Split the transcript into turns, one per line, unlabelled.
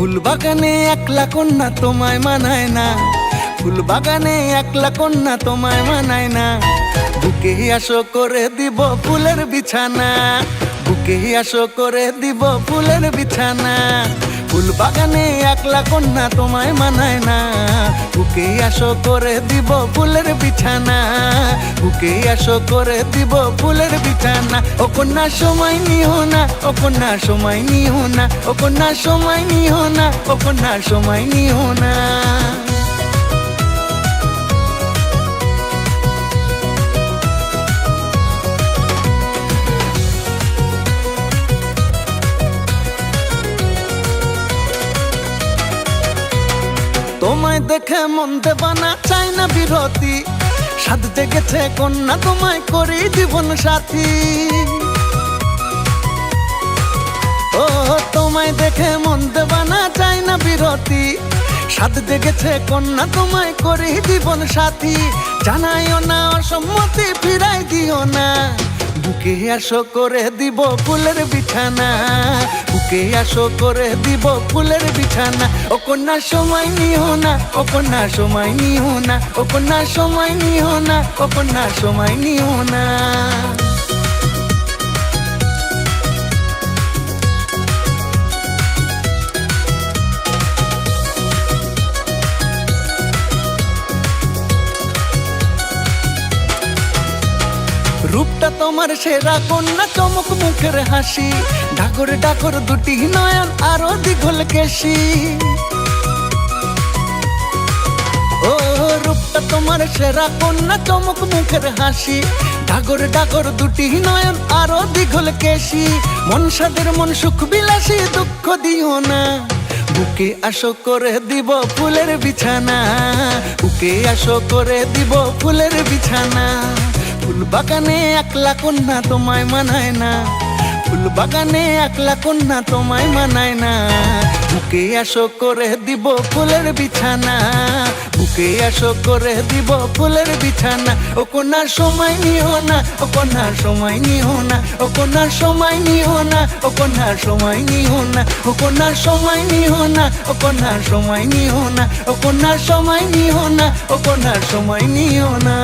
ফুল বাগানে একলা কন্যা তোমায় মানায় না, ফুল বাগানে একলা কন্যা তোমায় মানায় না। বুকে আসো করে দিব ফুলের বিছানা, বুকে আসো করে দিব ফুলের বিছানা। ফুল বাগানে একলা কন্যা তোমায় মানায় না, বুকে আসো করে দিব ফুলের বিছানা, বুকে আসো করে দিব ফুলের বিছানা। ও কন্যা সময় নিও না, ও কন্যা সময় নিও না, ও কন্যা সময় নিও না, ও কন্যা সময় নিও না। তোমায় দেখে মন দেবা না, চাই না বিরতি, সাধ জেগেছে কন্যা তোমায় করি জীবন সাথী। ও তোমায় দেখে মন দেবা না, চাই না বিরতি, সাধ জেগেছে কন্যা তোমায় করি জীবন সাথী। জানাইও না অসম্মতি, ফিরাই দিও না, বুকে আসো করে দিব ফুলের বিছানা, বুকে আসো করে দিব ফুলের বিছানা। ও কন্যা সময় নিও না, ও কন্যা সময় নিও না, ও কন্যা সময় নিও না, ও কন্যা সময় নিও না। রূপটা তোমার সেরা কন্যা, চমক মুখের হাসি, ডাকর ডাকর দুটি নয়ন আরো দীঘল কেশি। ও রূপটা তোমার সেরা কন্যা, চমক মুখের হাসি, ডাগর ডাগর দুটি নয়ন আরো দীঘল কেশি। মন সাদের মন সুখ বিলাসী, দুঃখ দিও না, বুকে আসো করে দিব ফুলের বিছানা, বুকে আসো করে দিব ফুলের বিছানা। ফুল বাগানে একলা কন্যা তোমায় মানায় না, ফুল বাগানে একলা কন্যা তোমায় মানায় না। বুকে আসো করে দিব ফুলের বিছানা, বুকে আসো করে দিব ফুলের বিছানা। ও কন্যার সময় নিও না, ও কন্যার সময় নিও না, ও কন্যার সময় নিও না, ও কন্যার সময় নিও না, ও কন্যার সময় নিও না, ও কন্যার সময় নিও না, ও কন্যার সময় নিও না, ও কন্যার সময় নিও না।